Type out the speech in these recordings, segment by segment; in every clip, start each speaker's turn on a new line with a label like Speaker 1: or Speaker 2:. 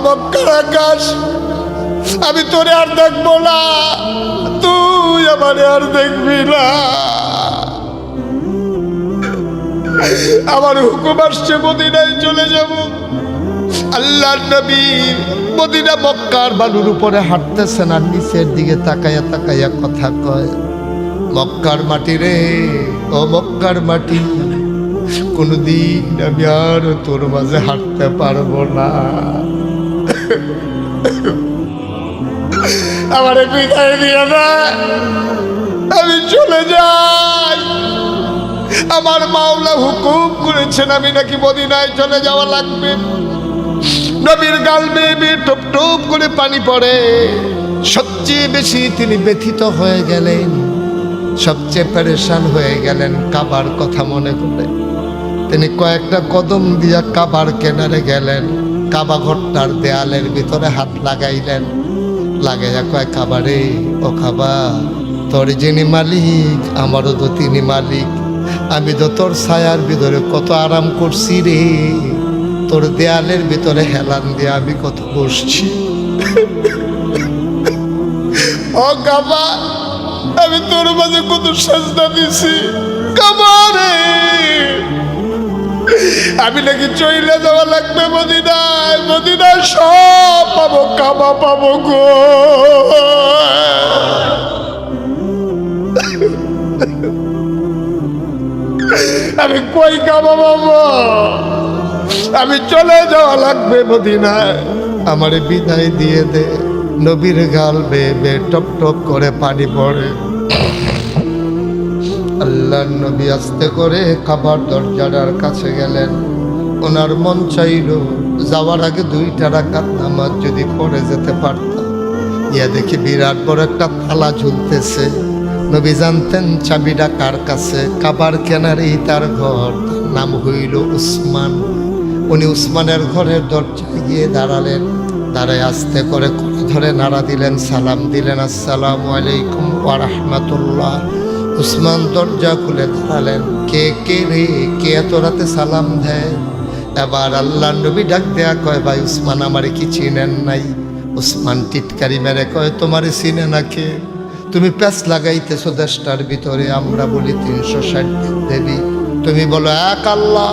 Speaker 1: মক্কার আকাশ, আমি তোরে আর দেখবো না, তুই আমারে আর দেখবি না। আমার হুকুম আসছে মদিনায় চলে যাব। আল্লাহর নবী মদিনা মক্কার বালুর উপরে হাঁটতেছেন আর নিচের দিকে তাকাইয়া তাকাইয়া কথা কয়, মক্কার মাটি রে, ও মক্কার মাটি, কোনদিন আমি আর তোর মাঝে হাঁটতে পারবো না। আমার বিদায় দিয়ে না, আমি চলে যাই। আমার মাওলা হুকুম করেছেন আমি নাকি মদিনায় চলে যাওয়া লাগবে। নবীর গাল বেয়ে বেয়ে টপ টপ করে পানি পড়ে। সবচেয়ে বেশি তিনি ব্যথিত হয়ে গেলেন, সবচেয়ে পেরেশান হয়ে গেলেন কাবার কথা মনে করে। তিনি কয়েকটা কদম দিয়া কাবার কিনারে গেলেন, কাবা ঘরটার দেয়ালের ভিতরে হাত লাগাইলেন, লাগাইয়া কয়, কাবারে, ও কাবা, তোর যিনি মালিক আমারও তো তিনি মালিক। আমি তো তোর ছায়ার ভিতরে কত আরাম করছি রে, তোর দেয়ালের ভিতরে হেলান দিয়ে আমি কত বসছি। ও কাবা, আমি তোর মাঝে কত সাজদা দিছি। কাবা রে, আমি নাকি চইলে যাওয়া লাগবে মদিনায়, মদিনায় সব পাবো, কাবা পাবো গো। আমি কই কাবা পাবো, আমি চলে যাওয়া লাগবে মদিনায়, আমারে বিদায় দিয়ে দে। নবীর গাল বেয়ে বেয়ে টপ টপ করে পানি পড়ে। আল্লাহর নবী আস্তে করে কাবার দরজাটার কাছে গেলেন। ওনার মন চাইল যাওয়ার আগে 2 রাকাত নামাজ যদি পড়ে যেতে পারতাম। ইয়া দেখি বিরাট বড় একটা তালা ঝুলতেছে। নবী জানতেন চাবিটা কার কাছে, কাবার কেনারেই তার ঘর, তার নাম হইল উসমান। উনি উসমানের ঘরের দরজায় গিয়ে দাঁড়ালেন, দাঁড়ায় আস্তে করে ধরে নাড়া দিলেন, সালাম দিলেন, আসসালামু আলাইকুম ওয়া রাহমাতুল্লাহ। উসমান দরজা খুলে দাঁড়ালেন। কে কে রে, কে এত রাতে সালাম দেয়? এবার আল্লাহ নবী ডাক দেয়া কয়, ভাই উসমান, আমারে কি চিনেন নাই? উসমান টিটকারি মেরে কয়, তোমারে চিনে না কে? তুমি প্যাঁচ লাগাইতেছো দেশটার ভিতরে, আমরা বলি 360 দেবী, তুমি বলো এক আল্লাহ।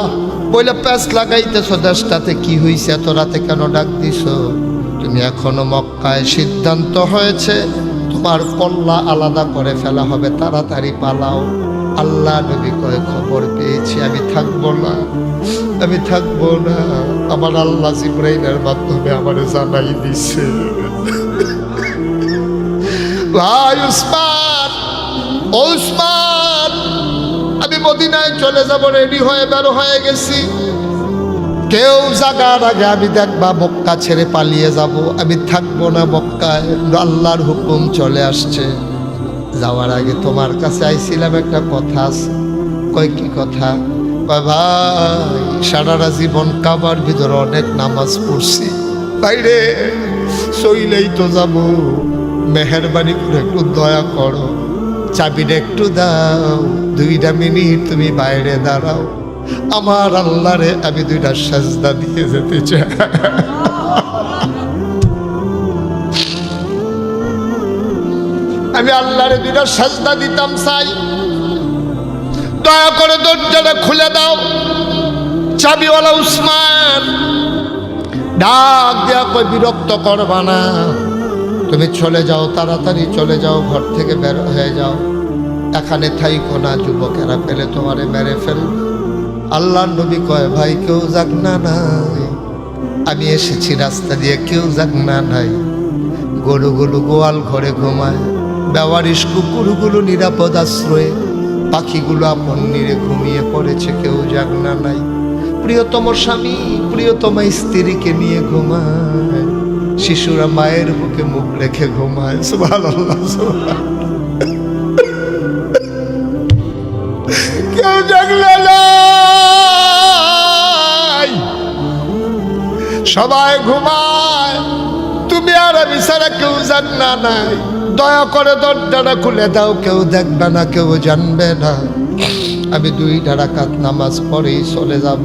Speaker 1: বলে প্যাঁচ লাগাইতেছো দেশটাতে, কি হইছে এত রাতে কেন ডাক দিছো? তুমি এখনো মক্কায়, সিদ্ধান্ত হয়েছে তোমার পল্লা আলাদা করে ফেলা হবে, তাড়াতাড়ি পালাও। আল্লাহ নবী কয়, খবর পেয়েছি, আমি থাকবো না, আমি থাকবো না। আমার আল্লাহ জিবরাইলের মাধ্যমে আমারে জানাই দিছে। ভাই উসমান, ও উসমান, আমি মদিনায় চলে যাব, রেডি হয়ে বের হয়ে গেছি। কেউ জাগার আগে আমি দেখবা মক্কা ছেড়ে পালিয়ে যাব, আমি থাকবো না মক্কায়। আল্লাহর হুকুম চলে আসছে। যাওয়ার আগে তোমার কাছে আইছিলাম, একটা কথা আছে। কয় কি কথা? কয় ভাই, সারাটা জীবন কাবার ভিতরে অনেক নামাজ পড়ছি, বাইরে চইলেই তো যাব, মেহেরবানি করে একটু দয়া করো, চাবিটা একটু দাও, 2 মিনিট তুমি বাইরে দাঁড়াও, আমার আল্লাহরে আমি 2টা সাজদা দিয়ে যেতে চাই। আমি আল্লাহরে 2টা সাজদা দিতাম চাই, দয়া করে দরজাটা খুলে দাও। চাবিওয়ালা উসমান ডাক দেয়া কই, বিরক্ত করবা না, তুমি চলে যাও, তাড়াতাড়ি চলে যাও, ঘর থেকে বের হয়ে যাও, এখানে থাইকো না, যুবকেরা পেলে তোমারে মেরে ফেলবে। আল্লাহর নবী কয়, ভাই কেউ যাক না নাই, আমি এসেছি রাস্তা দিয়ে, কেউ যাক না নাই। গরুগুলো গোয়াল ঘরে ঘুমায়, বেওয়ারিশ কুকুরগুলো নিরাপদ আশ্রয়ে, পাখিগুলো আপন নিরে ঘুমিয়ে পড়েছে, কেউ যাক না নাই। প্রিয়তম স্বামী প্রিয়তমা স্ত্রীকে নিয়ে ঘুমায়, শিশুরা মায়ের বুকে মুখ রেখে ঘুমায়। সুবহানাল্লাহ, কেউ জাগলে নাই, সবাই ঘুমায়, তুমি আর আমি ছাড়া কেউ জান না নাই। দয়া করে দরজাটা খুলে দাও, কেউ দেখবে না, কেউ জানবে না। আমি 2 রাকাত নামাজ পড়েই চলে যাব,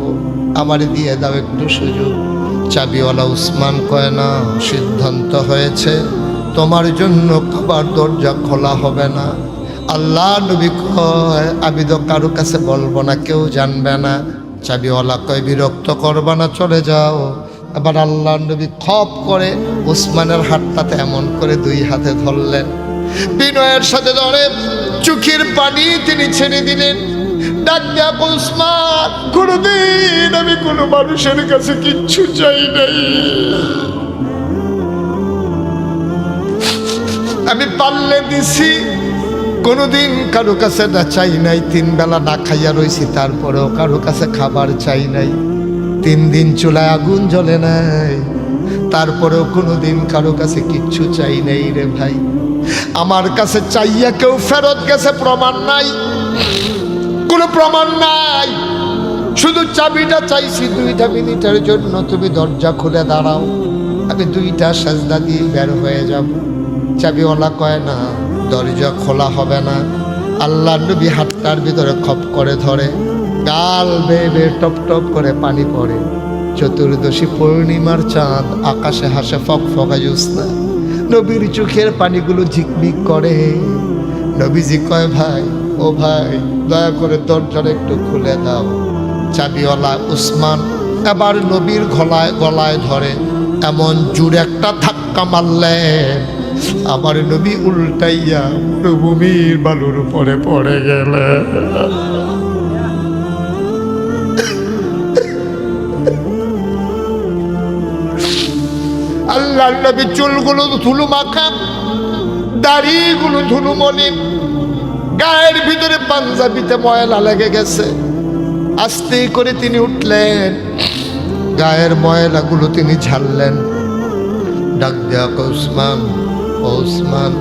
Speaker 1: আমারে দিয়ে দাও একটু সুযোগ। চাবিওয়ালা উসমান কয় না, সিদ্ধান্ত হয়েছে তোমার জন্য কাবার দরজা খোলা হবে না। আল্লাহ নবী কয় আমি তো কারো কাছে বলবো না, কেউ জানবে না। চাবিওয়ালা কয় বিরক্ত করবা না, চলে যাও। এবার আল্লাহ নবী খপ করে উসমানের হাতটাতে এমন করে দুই হাতে ধরলেন, বিনয়ের সাথে ধরে চোখের পানি তিনি ছেড়ে দিলেন। ডাক দিয়া উসমান, কোনদিন আমি কোনো মানুষের কাছে কিচ্ছু চাই নাই, আমি পারলে দিছি, কোনোদিন কারো কাছে না চাই নাই। 3 বেলা না খাইয়া রয়েছি, তারপরেও কারো কাছে খাবার চাই নাই। 3 দিন চুলায় আগুন জ্বলে নাই, তারপরেও কোনোদিন কারো কাছে কিচ্ছু চাই নাই রে ভাই। আমার কাছে চাইয়া কেউ ফেরত গেছে প্রমাণ নাই, কোনো প্রমাণ নাই। শুধু চাবিটা চাইছি 2টা মিনিটের জন্য, তুমি দরজা খুলে দাঁড়াও, আমি 2টা সাজদা দিয়ে বের হয়ে যাব। চাবিওয়ালা কয় না, দরজা খোলা হবে না। আল্লাহ নবী হাতটার ভিতরে খপ করে ধরে, গাল বেয়ে বেয়ে টপ টপ করে পানি পড়ে। চতুর্দশী পূর্ণিমার চাঁদ, আকাশে হাসে ফকফকা জ্যোৎস্না, নবীর চোখের পানিগুলো ঝিকমিক করে। নবীজি কয় ভাই, ও ভাই, দয়া করে দরজাটা একটু খুলে দাও। চাবিওয়ালা উসমান এবার নবীর গলায় ধরে এমন জোরে একটা ধাক্কা মারলেন, আমার নবী উল্টাইয়া মরুভূমির বালুর উপরে পড়ে গেলে। আল্লাহ নবী চুলগুলো ধুলো মাখা, দাড়িগুলো ধুলো মলিন, গায়ের ভিতরে পাঞ্জাবিতে ময়লা লেগে গেছে। আস্তে করে তিনি উঠলেন, গায়ের ময়লাগুলো তিনি ঝাড়লেন। ডাক দেয়া উসমান, ও উসমান,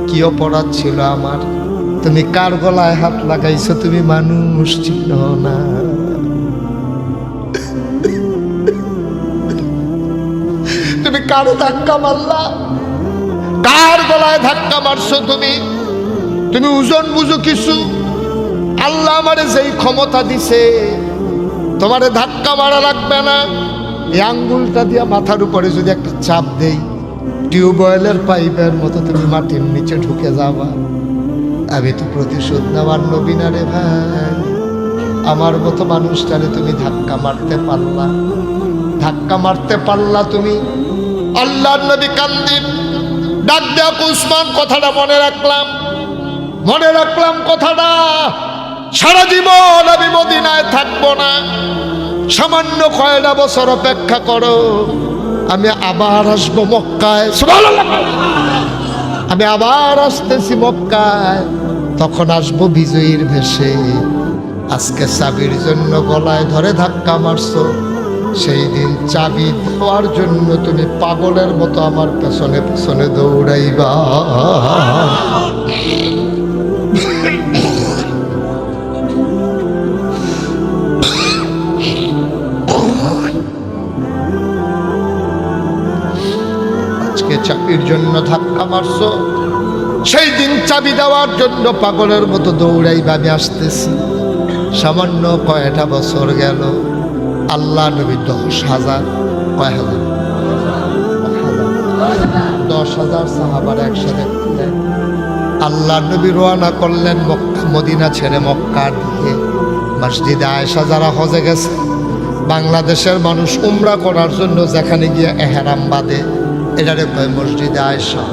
Speaker 1: কি অপরাধ ছিল আমার? তুমি কার গলায় হাত লাগাইছো? তুমি মানুষ চিনো না। তুমি কার ধাক্কা মারলা? কার গলায় ধাক্কা মারছো তুমি? তুমি ওজন বুঝো কিছু? আল্লাহ আমারে যেই ক্ষমতা দিছে, তোমারে ধাক্কা মারা লাগবে না। এই আঙ্গুলটা দিয়া মাথার উপরে যদি একটা চাপ দেই, টিউবওয়েলের পাইপের মতো তুমি মাটির নিচে ঢুকে যাবা। আমি তো প্রতিশোধ নেওয়ার নবী না রে ভাই। আমার মতো মানুষটারে তুমি ধাক্কা মারতে পারলা, ধাক্কা মারতে পারলা তুমি। আল্লাহর নবী কান্দিন, ডাক দেয়া উসমান, কথাটা মনে রাখলাম, মনে রাখলাম কথাটা। সারা জীবন আমি মদিনায় থাকবো না, সামান্য কয়টা বছর অপেক্ষা করো, আমি আবার আসবো মক্কায়। আমি আবার আসতেছি মক্কায়, তখন আসবো বিজয়ীর ভেষে। আজকে চাবির জন্য গলায় ধরে ধাক্কা মারছো, সেই দিন চাবি দেওয়ার জন্য তুমি পাগলের মতো আমার পেছনে পেছনে দৌড়াইবা। আজকে চাবির জন্য ধাক্কা মারছো, সেই দিন চাবি দেওয়ার জন্য পাগলের মতো দৌড়াইবা। আমি আসতেছি। সামান্য কয়টা বছর গেল, আল্লাহ নবী 10,000, কয় হাজার? 10,000 সাহাবার একসাথে করলেন। আল্লাহ নবী রওনা করলেন মক্কা, মদিনা ছেড়ে মক্কার দিকে। মসজিদে আয়েশা যারা হজে গেছে, বাংলাদেশের মানুষ উমরা করার জন্য যেখানে গিয়ে এহরাম বাঁধে, এটারে কয় মসজিদে আয়েশা।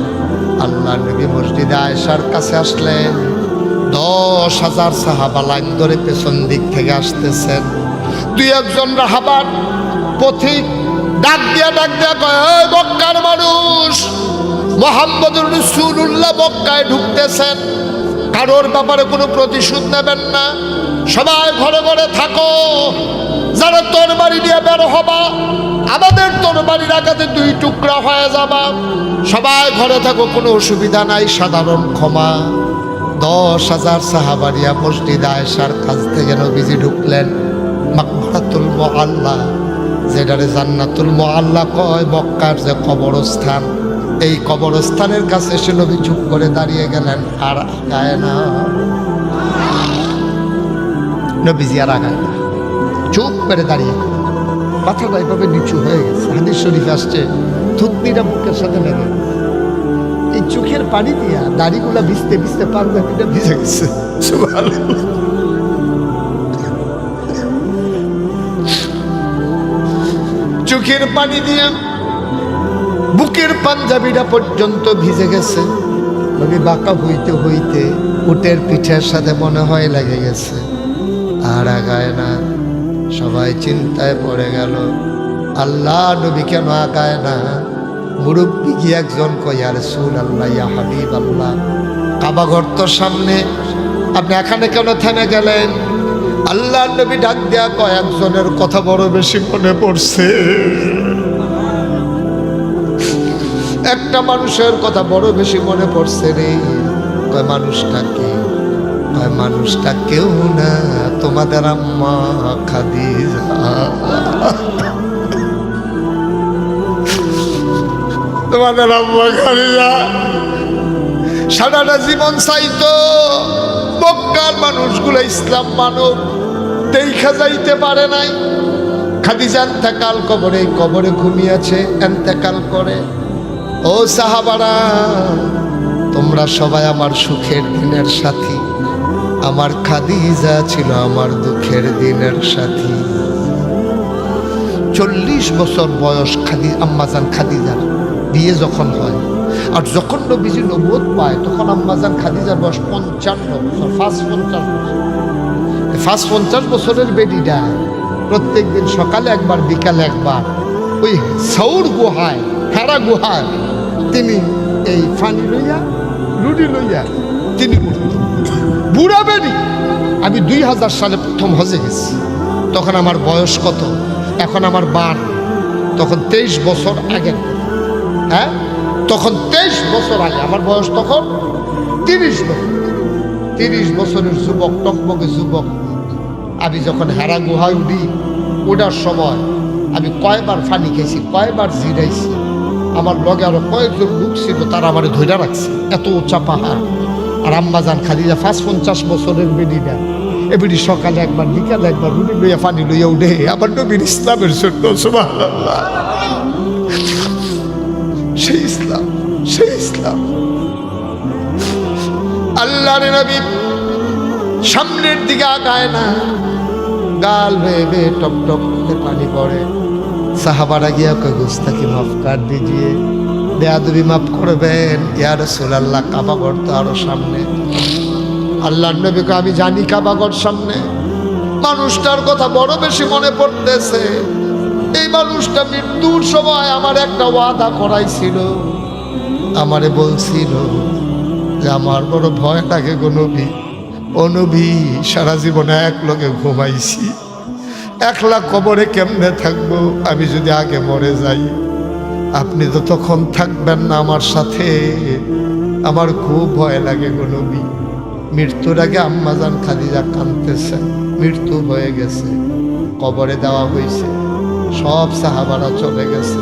Speaker 1: আল্লাহ নবী মসজিদে আয়েশার কাছে আসলেন। 10,000 সাহাবা লাইন ধরে পেছন দিক থেকে আসতেছেন। 2-1 রাহাবার পথিক ডাক দিয়া কয়, ওই মক্কার মানুষ, মুহাম্মদুর রাসূলুল্লাহ মক্কায় ঢুকতেছেন, কারোর ব্যাপারে কোনো প্রতিশোধ নেবেন না, সবাই ঘরে ঘরে থাকো। যারা তরবারি নিয়ে বের হবা, আমাদের তরবারির আঘাতে 2 টুকরা হয়ে যাবা, সবাই ঘরে থাকো, কোনো অসুবিধা নাই, সাধারণ ক্ষমা। 10,000 সাহাবারিয়া মসজিদ আয়েশার কাছ থেকে নবীজি ঢুকলেন মাকবারাতুল মুআল্লা, যেটারে জান্নাতুল মুআল্লা কয়, মক্কার যে কবরস্থান, এই কবরস্থানের কাছে এসে নবী চুপ করে দাঁড়িয়ে গেলেন, আর আগায় না। নবীজি আর আগায় না, চুপ করে দাঁড়িয়ে। মাথাটা এভাবে নিচু হয়ে গেছে। হাদিস শরীফ আসছে থুতনিটা বুকের সাথে লেগে এই চোখের পানি দিয়া দাড়িগুলা ভিজতে ভিজতে পাঞ্জাবিটা ভিজে গেছে। সুবহানাল্লাহ। চোখের পানি দিয়া বুকের পাঞ্জাবিটা পর্যন্ত ভিজে গেছে। নবী বাঁকা হইতে হইতে উটের পিঠের সাথে মনে হয় লেগে গেছে, আর আগায় না। সবাই চিন্তায় পড়ে গেল, আল্লাহ নবী কেন আগায় না? মুরব্বী কি একজন কয়, ইয়া রাসূলুল্লাহ, ইয়া হাবিবাল্লাহ, কাবা ঘর তো সামনে, আপনি এখানে কেন থেমে গেলেন? আল্লাহ নবী ডাক দেয়া কয়, একজনের কথা বড় বেশি মনে পড়ছে। একটা মানুষের কথা বড় বেশি মনে পড়ছে রে। কয় মানুষটা কে? কয় মানুষটা কেউ না, তোমাদের আম্মা খাদিজা। তোমাদের আম্মা খাদিজা সারাটা জীবন চাইতো মক্কার মানুষগুলো ইসলাম মানব, দেখা যাইতে পারে নাই। খাদিজা এন্তেকাল কবরে, কবরে ঘুমিয়েছে, এন্তেকাল করে। ও সাহাবারা, তোমরা সবাই আমার সুখের দিনের সাথী, আমার খাদিজা ছিল আমার দুঃখের দিনের সাথী। 40 বছর বয়স আম্মাজান খাদিজার বিয়ে যখন হয়, আর যখন নবীজি নবুয়ত পায় তখন আম্মাজান খাদিজার বয়স 55 বছর। ফার্স্ট 50 বছরের বেডিটা প্রত্যেক দিন সকালে একবার বিকালে একবার ওই সৌর গুহায়, হেরা গুহায় তিনি এই ফানি লইয়া রুটি লইয়া তিনি বুড়া বেরি। আমি 2000 সালে প্রথম হজে গেছি, তখন আমার বয়স কত? এখন আমার 12, তখন 23 বছর আগে। হ্যাঁ, তখন 23 বছর আগে আমার বয়স তখন 30 বছর। 30 বছরের যুবক, টকমকে যুবক। আমি যখন হেরা গুহায় উঠি, ওঠার সময় আমি কয়বার ফানি খেয়েছি, কয়বার জিরাইছি। আমার লগে আরো কয়েকজন লোক ছিল, তারা আমার ধৈর্য রাখছে। এত উঁচা পাহাড়। আর আম্মাজান খাদিজা 50 বছরের বেডিটা, এবারে সকালে একবার বিকালে একবার রুটি লইয়া পানি লইয়া উঠে আবার নবীর ইসলামের জন্য। সুবহানাল্লাহ। সেই ইসলাম, সেই ইসলাম। আল্লাহর নবী সামনের দিকে আগায় না, গাল বেয়ে বেয়ে টপ টপ করে পানি পড়ে। সাহাবারা গিয়া কয়, গুস্তাকি মাফ কর দিজিয়ে, বেয়াদবি মাফ করবেন ইয়া রাসূলুল্লাহ, কাবা ঘর তো আরো সামনে। আল্লাহর নবীকে আমি জানি কাবা ঘর সামনে, মানুষটার কথা বড় বেশি মনে পড়তেছে। এই মানুষটা মৃত্যুর সময় আমার একটা ওয়াদা করাইছিল, আমারে বলছিল যে আমার বড় ভয় লাগে গো নবী, ও নবী, সারা জীবনে এক লগে ঘুমাইছি, একলা কবরে কেমনে থাকবো? আমি যদি আগে মরে যাই, আপনি তো তখন থাকবেন না আমার সাথে, আমার খুব ভয় লাগে গো নবী। মৃত্যুর আগে আম্মাজান খাদিজা কাঁদতেছে, মৃত্যু হয়ে গেছে, কবরে দেওয়া হয়েছে, সব সাহাবারা চলে গেছে,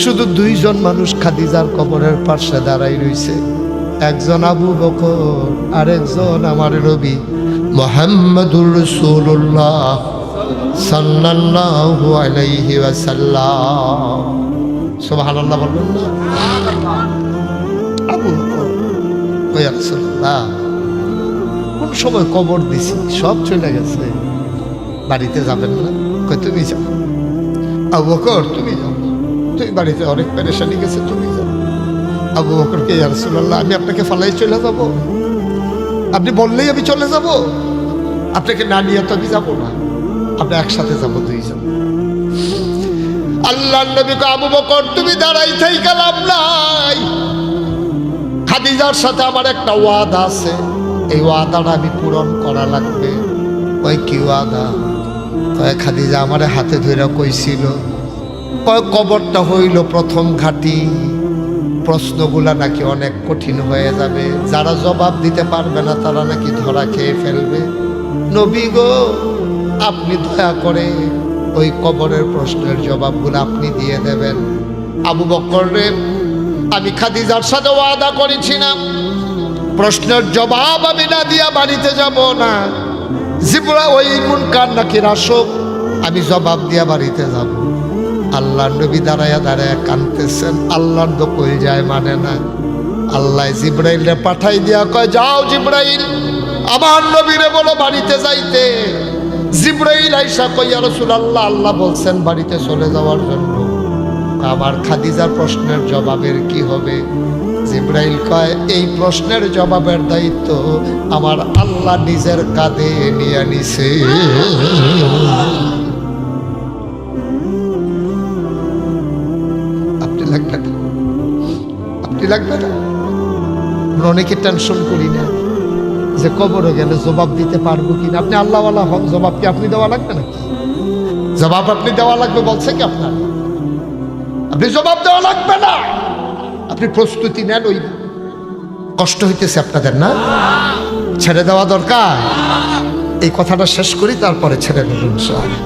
Speaker 1: শুধু 2 জন মানুষ খাদিজার কবরের পাশে দাঁড়াই রইছে। একজন আবু বকর, আর একজন আমার নবী মুহাম্মদুর রাসূলুল্লাহ সাল্লাল্লাহু আলাইহি ওয়াসাল্লাম। সুবহানাল্লাহ বলবেন না? আবু বকর, ওই রাসূলুল্লাহ কোন সময় কবর দিছি, সব চলে গেছে, বাড়িতে যাবেন না? কই তুমি যাও। আবু বকর, তুমি যাও, তুমি বাড়িতে অনেক পেরেশানি গেছে, তুমি যাও। আবু বকরকে, ইয়া রাসূলুল্লাহ, আমি আপনাকে ফালাই চলে যাব? আপনি বললেই আমি চলে যাব? আপনাকে না নিয়ে তো আমি যাবো না, আমরা একসাথে যাবো 2 জন। আল্লাহর নবীকে, আবু বকর তুমি দাঁড়াই থাইকা লাভ নাই, খাদিজার সাথে আমার একটা ওয়াদা আছে, এই ওয়াদাটা আমি পূরণ করা লাগবে। ওই কি ওয়াদা? কয় খাদিজা আমার হাতে ধরে কইছিল, কয় কবরটা হইল প্রথম ঘাটি, প্রশ্নগুলা নাকি অনেক কঠিন হয়ে যাবে, যারা জবাব দিতে পারবে না তারা নাকি ধরা খেয়ে ফেলবে। নবী গো, আপনি দয়া করে ওই কবরের প্রশ্নের জবাবগুলো আপনি দিয়ে দেবেন। আবু বকর রে, আমি খাদিজার সাথে ওয়াদা করেছিলাম, প্রশ্নের জবাব আমি না দিয়া বাড়িতে যাব না। জিবরা ওই মুনকার নাকি রাসূল আমি জবাব দিয়া বাড়িতে যাব। আল্লাহর নবী দাঁড়ায়া দাঁড়ায়া কাঁদতেছেন, আল্লাহর তো কই যায় মানে না। আল্লাহ জিব্রাইলরে পাঠাই দিয়া কয়, যাও জিব্রাইল, আমার নবীরে বলো বাড়িতে যাইতে। জিব্রাইল আইসা কই, ইয়া রাসূলুল্লাহ, আল্লাহ বলছেন বাড়িতে চলে যাওয়ার জন্য। আমার খাদিজার প্রশ্নের জবাবের কি হবে? জিব্রাইল কয়, এই প্রশ্নের জবাবের দায়িত্ব আমার আল্লাহ নিজের কাঁধে নিয়ে নিছে। আপনি লাগবেন, আপনি লাগবেন না। আমরা অনেকে টেনশন করি না যে কবরে গেলে জবাব দিতে পারবো কিনা। আপনি আল্লাহওয়ালা হন, জবাব কি আপনি দেওয়া লাগবে নাকি? জবাব আপনি দেওয়া লাগবে বলছে কি আপনার? আপনি জবাব দেওয়া লাগবে না, আপনি প্রস্তুতি নেন। ওই কষ্ট হইতেছে আপনাদের না? ছেড়ে দেওয়া দরকার। এই কথাটা শেষ করি, তারপরে ছেড়ে দেবেন ইনশাআল্লাহ।